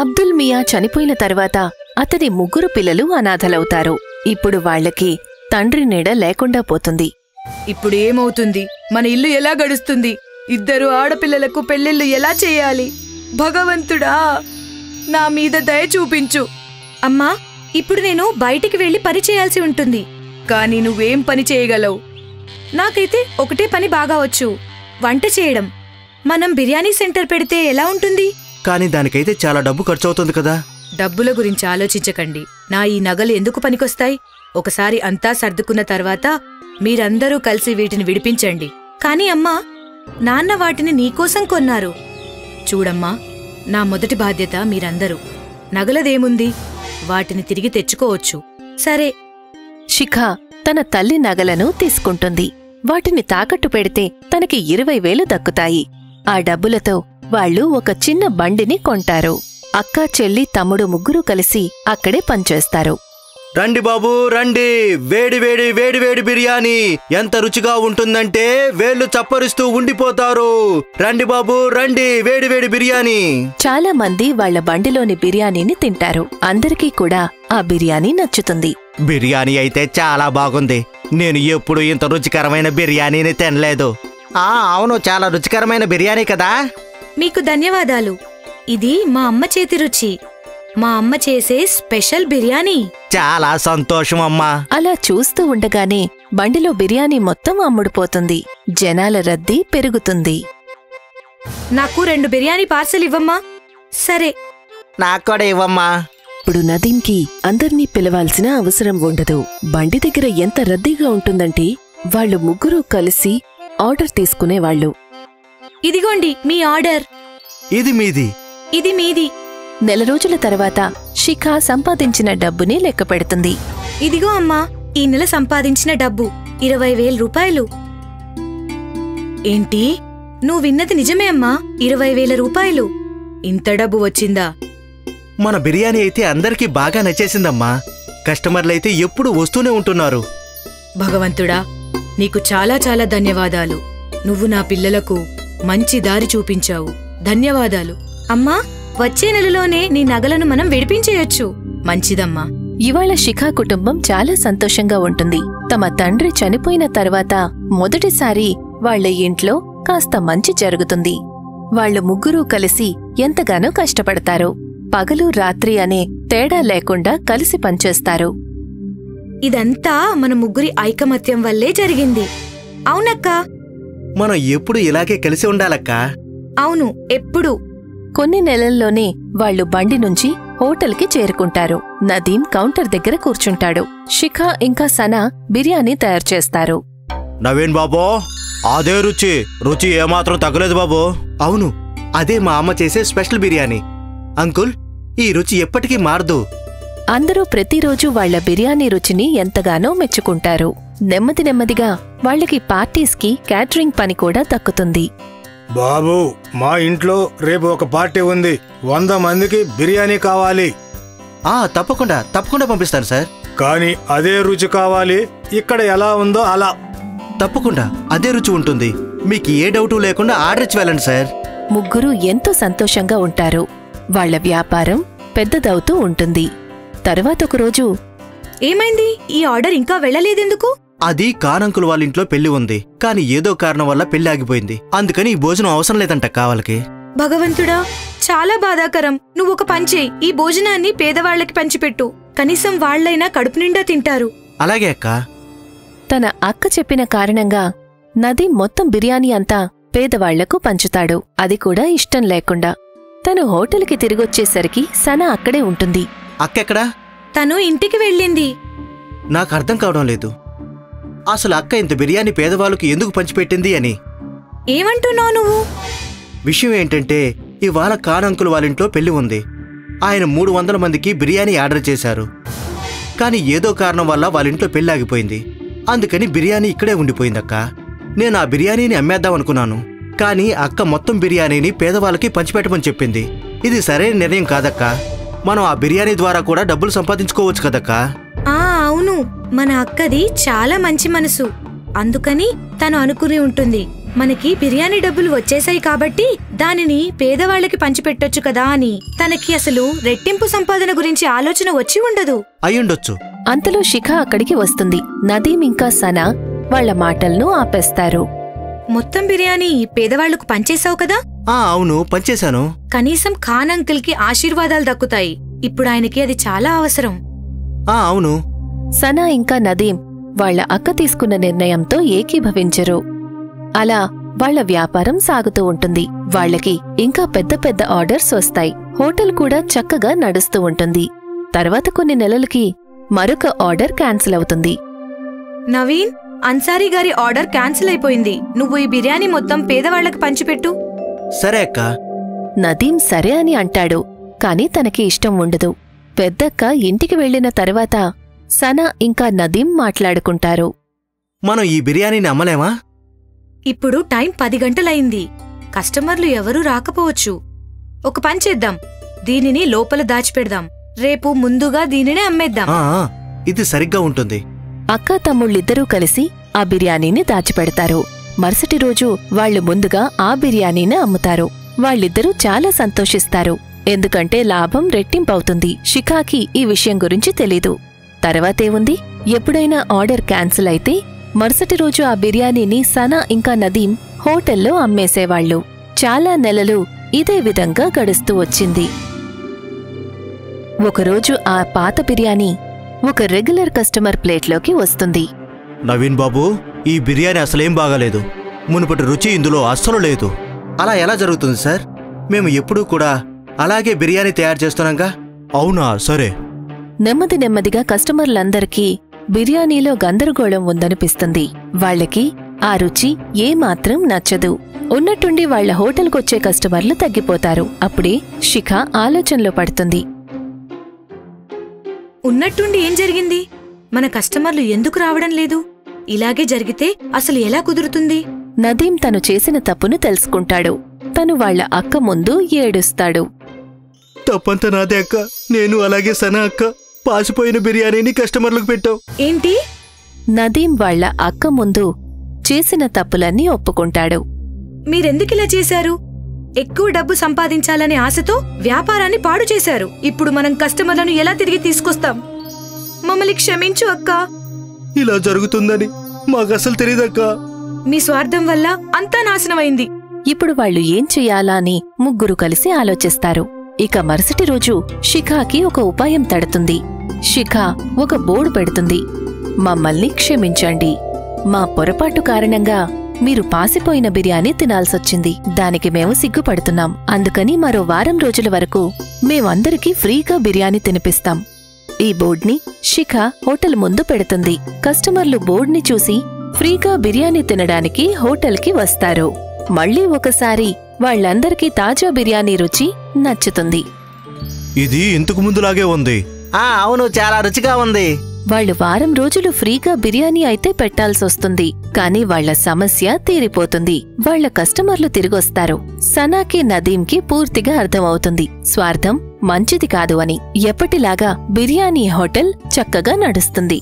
అబ్దుల్ మియా చనిపోయిన తర్వాత అతని 3 పిల్లలు అనాథలవుతారు. ఇప్పుడు వాళ్లకి తండ్రి నీడ లేకుండా పోతుంది. ఇప్పుడు ఏమవుతుంది? మన ఇల్లు ఎలా గడుస్తుంది? 2 ఆడపిల్లలకు పెళ్ళిళ్ళు ఎలా చేయాలి? భగవంతుడా, నా మీద దయ చూపించు. అమ్మా, ఇప్పుడు నేను బయటికి వెళ్లి పని చేయాల్సి ఉంటుంది. కానీ నువ్వేం పని చేయగలవు? నాకైతే ఒకటే పని బాగా వచ్చు, వంట చేయడం. మనం బిర్యానీ సెంటర్ పెడితే ఎలా ఉంటుంది? కానీ దానికైతే చాలా డబ్బు ఖర్చవుతుంది కదా. డబ్బుల గురించి ఆలోచించకండి. నా ఈ నగలు ఎందుకు పనికొస్తాయి? ఒకసారి అంతా సర్దుకున్న తర్వాత మీరందరూ కలిసి వీటిని విడిపించండి. కాని అమ్మా, నాన్న వాటిని నీకోసం కొన్నారు. చూడమ్మా, నా మొదటి బాధ్యత మీరందరూ. నగలదేముంది, వాటిని తిరిగి తెచ్చుకోవచ్చు. సరే. శిఖ తన తల్లి నగలను తీసుకుంటుంది. వాటిని తాకట్టు పెడితే తనకి 20,000 దక్కుతాయి. ఆ డబ్బులతో వాళ్లు ఒక చిన్న బండిని కొంటారు. అక్క, చెల్లి, తమ్ముడు 3 కలిసి అక్కడే పనిచేస్తారు. రండి బాబూ, రండి. వేడి వేడి వేడి వేడి బిర్యానీ ఎంత రుచిగా ఉంటుందంటే వేళ్లు చప్పరిస్తూ ఉండిపోతారు. రండి బాబూ, రండి, వేడి వేడి బిర్యానీ. చాలా మంది వాళ్ల బండిలోని బిర్యానీని తింటారు. అందరికీ కూడా ఆ బిర్యానీ నచ్చుతుంది. బిర్యానీ అయితే చాలా బాగుంది. నేను ఎప్పుడు ఇంత రుచికరమైన బిర్యానీని తినలేదు. అవును, చాలా రుచికరమైన బిర్యానీ కదా. మీకు ధన్యవాదాలు. ఇది మా అమ్మ చేతి రుచి. మా అమ్మ చేసే స్పెషల్ బిర్యానీ. చాలా సంతోషం అమ్మా. అలా చూస్తూ ఉండగానే బండిలో బిర్యానీ మొత్తం అమ్ముడుపోతుంది. జనాల రద్దీ పెరుగుతుంది. నాకు 2 బిర్యానీ పార్సల్ ఇవ్వమ్మా. సరే. నాకు కూడా ఇవ్వమ్మా. ఇప్పుడు నదీంకి అందర్నీ పిలవాల్సిన అవసరం ఉండదు. బండి దగ్గర ఎంత రద్దీగా ఉంటుందంటే వాళ్లు 3 కలిసి ఆర్డర్ తీసుకునేవాళ్లు. ఇదిగోండి మీ ఆర్డర్. ఇది మీది. ఇది మీది. నెల రోజుల తర్వాత శిఖ సంపాదించిన డబ్బుని లెక్క పెడుతుంది. ఇదిగో అమ్మా, ఈ నెల సంపాదించిన డబ్బు 20,000 రూపాయలు. ఏంటి? నువ్వు విన్నది నిజమే అమ్మా, 20,000 రూపాయలు. ఇంత డబ్బు వచ్చిందా? మన బిర్యానీ అయితే అందరికీ బాగా నచ్చేసిందమ్మా. కస్టమర్లైతే ఎప్పుడు వస్తూనే ఉంటున్నారు. భగవంతుడా, నీకు చాలా చాలా ధన్యవాదాలు. నువ్వు నా పిల్లలకు మంచి దారి చూపించావు. ధన్యవాదాలు. అమ్మా, వచ్చే నెలలోనే నీ నగలను మనం విడిపించేయొచ్చు. మంచిదమ్మా. ఇవాళ శిఖ కుటుంబం చాలా సంతోషంగా ఉంటుంది. తమ తండ్రి చనిపోయిన తర్వాత మొదటిసారి వాళ్ల ఇంట్లో కాస్త మంచి జరుగుతుంది. వాళ్లు 3 కలిసి ఎంతగానో కష్టపడతారు. పగలు రాత్రి అనే తేడా లేకుండా కలిసి పనిచేస్తారు. ఇదంతా మన 3 ఐకమత్యం వల్లే జరిగింది. అవునక్కా? మనం ఎప్పుడు ఇలాగే కలిసి ఉండాలక్కా. అవును, ఎప్పుడు. కొన్ని నెలల్లోనే వాళ్లు బండి నుంచి హోటల్కి చేరుకుంటారు. నదీం కౌంటర్ దగ్గర కూర్చుంటాడు. శిఖ ఇంకా సనా బిర్యానీ తయారు చేస్తారు. నవీన్ బాబో, అదే రుచి. రుచి ఏమాత్రం తగ్గలేదు బాబో. అవును, అదే మా అమ్మ చేసే స్పెషల్ బిర్యానీ. అంకుల్, ఈ రుచి ఎప్పటికీ మారదు. అందరూ ప్రతిరోజు వాళ్ల బిర్యానీ రుచిని ఎంతగానో మెచ్చుకుంటారు. నెమ్మది నెమ్మదిగా వాళ్లకి పార్టీస్కి క్యాటరింగ్ పని కూడా దక్కుతుంది. బాబూ, మా ఇంట్లో రేపు ఒక పార్టీ ఉంది. 100 మందికి బిర్యానీ కావాలి. తప్పకుండా తప్పకుండా పంపిస్తాను సార్. కానీ అదే రుచి కావాలి. ఇక్కడ ఎలా ఉందో అలా. తప్పకుండా అదే రుచి ఉంటుంది. మీకు ఏ డౌటు లేకుండా ఆర్డర్ ఇచ్చి వెళ్ళండి సార్. 3 ఎంతో సంతోషంగా ఉంటారు. వాళ్ల వ్యాపారం పెద్దదవుతూ ఉంటుంది. తరువాత ఒకరోజు, ఏమైంది? ఈ ఆర్డర్ ఇంకా వెళ్ళలేదెందుకు? అది కానంకుల్ వాళ్ళ ఇంట్లో పెళ్లి ఉంది. కానీ ఏదో కారణం వల్ల పెళ్లి ఆగిపోయింది. అందుకని ఈ భోజనం అవసరం లేదంట కావాలకి. భగవంతుడా, చాలా బాధాకరం. నువ్వొక పని చేయి, ఈ భోజనాన్ని పేదవాళ్లకి పంచిపెట్టు. కనీసం వాళ్లైనా కడుపు నిండా తింటారు. అలాగే అక్క. తన అక్క చెప్పిన కారణంగా నదీం మొత్తం బిర్యానీ అంతా పేదవాళ్లకు పంచుతాడు. అది కూడా ఇష్టం లేకుండా. తను హోటల్కి తిరిగొచ్చేసరికి సనా అక్కడే ఉంటుంది. అక్కెక్కడా? తను ఇంటికి వెళ్ళింది. నాకు అర్థం కావడం లేదు. అసలు అక్క ఇంత బిర్యానీ పేదవాళ్ళకు ఎందుకు పంచిపెట్టింది అని. ఏమంటున్నావు నువ్వు? విషయం ఏంటంటే, ఇవాళ కానంకుల్ వాళ్ళింట్లో పెళ్లి ఉంది. ఆయన 300 మందికి బిర్యానీ ఆర్డర్ చేశారు. కానీ ఏదో కారణం వల్ల వాళ్ళింట్లో పెళ్లి ఆగిపోయింది. అందుకని బిర్యానీ ఇక్కడే ఉండిపోయిందక్క. నేను ఆ బిర్యానీని అమ్మేద్దామనుకున్నాను. కానీ అక్క మొత్తం బిర్యానీని పేదవాళ్ళకి పంచిపెట్టమని చెప్పింది. ఇది సరైన నిర్ణయం కాదక్కా. మనం ఆ బిర్యానీ ద్వారా కూడా డబ్బులు సంపాదించుకోవచ్చు కదక్కా. అవును, మన అక్కది చాలా మంచి మనసు. అందుకని తను అనుకుని ఉంటుంది, మనకి బిర్యానీ డబ్బులు వచ్చేసాయి కాబట్టి దానిని పేదవాళ్ళకి పంచిపెట్టొచ్చు కదా అని తనకి అసలు రెట్టింపు సంపాదన గురించి ఆలోచన వచ్చి ఉండదు. అయ్యుండొచ్చు. అంతలో శిఖ అక్కడికి వస్తుంది. నదీం ఇంకా సనా వాళ్ల మాటలను ఆపేస్తారు. మొత్తం బిర్యానీ పేదవాళ్లకు పంచేశావు కదా? అవును, పంచేశాను. కనీసం ఖాన్ అంకుల్ కి ఆశీర్వాదాలు దక్కుతాయి. ఇప్పుడు ఆయనకి అది చాలా అవసరం. అవును. సనా ఇంకా నదీం వాళ్ల అక్క తీసుకున్న నిర్ణయంతో ఏకీభవించరు. అలా వాళ్ల వ్యాపారం సాగుతూ ఉంటుంది. వాళ్లకి ఇంకా పెద్ద పెద్ద ఆర్డర్స్ వస్తాయి. హోటల్ కూడా చక్కగా నడుస్తూ ఉంటుంది. తర్వాత కొన్ని నెలలకి మరొక ఆర్డర్ క్యాన్సిల్ అవుతుంది. నవీన్, అన్సారీ గారి ఆర్డర్ క్యాన్సిల్ అయిపోయింది. నువ్వు ఈ బిర్యానీ మొత్తం పేదవాళ్లకు పంచిపెట్టు. సరే అక్క. నదీం సరే అని అంటాడు. కాని తనకి ఇష్టం ఉండదు. పెద్దక్క ఇంటికి వెళ్లిన తర్వాత సనా ఇంకా నదీం మాట్లాడుకుంటారు. మనం ఈ బిర్యానీని అమ్మలేమా? ఇప్పుడు టైం 10 గంటలైంది. కస్టమర్లు ఎవరూ రాకపోవచ్చు. ఒక పని చేద్దాం, దీనిని లోపల దాచిపెడదాం. రేపు ముందుగా దీనినే అమ్మేద్దాం. ఇది సరిగ్గా ఉంటుంది. అక్కా తమ్ముళ్ళిద్దరూ కలిసి ఆ బిర్యానీని దాచిపెడతారు. మరుసటి రోజు వాళ్లు ముందుగా ఆ బిర్యానీని అమ్ముతారు. వాళ్ళిద్దరూ చాలా సంతోషిస్తారు. ఎందుకంటే లాభం రెట్టింపవుతుంది. శిఖాకి ఈ విషయం గురించి తెలీదు. తర్వాతేముంది, ఎప్పుడైనా ఆర్డర్ క్యాన్సిల్ అయితే మరుసటి రోజు ఆ బిర్యానీని సనా ఇంకా నదీం హోటల్లో అమ్మేసేవాళ్లు. చాలా నెలలు ఇదే విధంగా గడుస్తూ వచ్చింది. ఒకరోజు ఆ పాత బిర్యానీ ఒక రెగ్యులర్ కస్టమర్ ప్లేట్లోకి వస్తుంది. నవీన్ బాబూ, ఈ బిర్యానీ అసలేం బాగాలేదు. మునుపటి రుచి ఇందులో అస్సలు లేదు. అలా ఎలా జరుగుతుంది సార్? మేము ఎప్పుడూ కూడా అలాగే బిర్యానీ తయారు చేస్తున్నాంగా. అవునా? సరే. నెమ్మది నెమ్మదిగా కస్టమర్లందరికీ బిర్యానీలో గందరగోళం ఉందనిపిస్తుంది. వాళ్లకి ఆ రుచి ఏమాత్రం నచ్చదు. ఉన్నట్టుండి వాళ్ల హోటల్కొచ్చే కస్టమర్లు తగ్గిపోతారు. అప్పుడే శిఖ ఆలోచనలో పడుతుంది. ఉన్నట్టుండి ఏం జరిగింది? మన కస్టమర్లు ఎందుకు రావడం లేదు? ఇలాగే జరిగితే అసలు ఎలా కుదురుతుంది? నదీం తను చేసిన తప్పును తెలుసుకుంటాడు. తను వాళ్ల అక్క ముందు ఏడుస్తాడు. తప్పంతా నాదే అక్క. నేను అలాగే సనా అక్క పాసిపోయిన బిర్యానీని కస్టమర్లకు పెట్టాం. ఏంటి? నదీం వాళ్ల అక్క ముందు చేసిన తప్పులన్నీ ఒప్పుకుంటాడు. మీరెందుకిలా చేశారు? ఎక్కువ డబ్బు సంపాదించాలనే ఆశతో వ్యాపారాన్ని పాడు చేశారు. ఇప్పుడు మనం కస్టమర్లను ఎలా తిరిగి తీసుకొస్తాం? మమ్మల్ని క్షమించు అక్కా. ఇలా జరుగుతుందని మాకసలు తెలీదక్కా. మీ స్వార్థం వల్ల అంతా నాశనమైంది. ఇప్పుడు వాళ్లు ఏం చెయ్యాలా అని ముగ్గురు కలిసి ఆలోచిస్తారు. ఇక మరుసటి రోజు శిఖాకి ఒక ఉపాయం తడుతుంది. శిఖ ఒక బోర్డు పెడుతుంది. మమ్మల్ని క్షమించండి. మా పొరపాటు కారణంగా మీరు పాసిపోయిన బిర్యానీ తినాల్సొచ్చింది. దానికి మేము సిగ్గుపడుతున్నాం. అందుకని మరో వారం రోజుల వరకు మేమందరికీ ఫ్రీగా బిర్యానీ తినిపిస్తాం. ఈ బోర్డ్ని శిఖ హోటల్ ముందు పెడుతుంది. కస్టమర్లు బోర్డ్ని చూసి ఫ్రీగా బిర్యానీ తినడానికి హోటల్కి వస్తారు. మళ్లీ ఒకసారి వాళ్లందరికీ తాజా బిర్యానీ రుచి నచ్చుతుంది. ఇది ఇంతకు ముందులాగే ఉంది. అవును, చాలా రుచిగా ఉంది. వాళ్లు వారం రోజులు ఫ్రీగా బిర్యానీ అయితే పెట్టాల్సొస్తుంది. కాని వాళ్ల సమస్య తీరిపోతుంది. వాళ్ల కస్టమర్లు తిరిగొస్తారు. సనాకి నదీంకి పూర్తిగా అర్థమవుతుంది స్వార్థం మంచిది కాదు అని. ఎప్పటిలాగా బిర్యానీ హోటల్ చక్కగా నడుస్తుంది.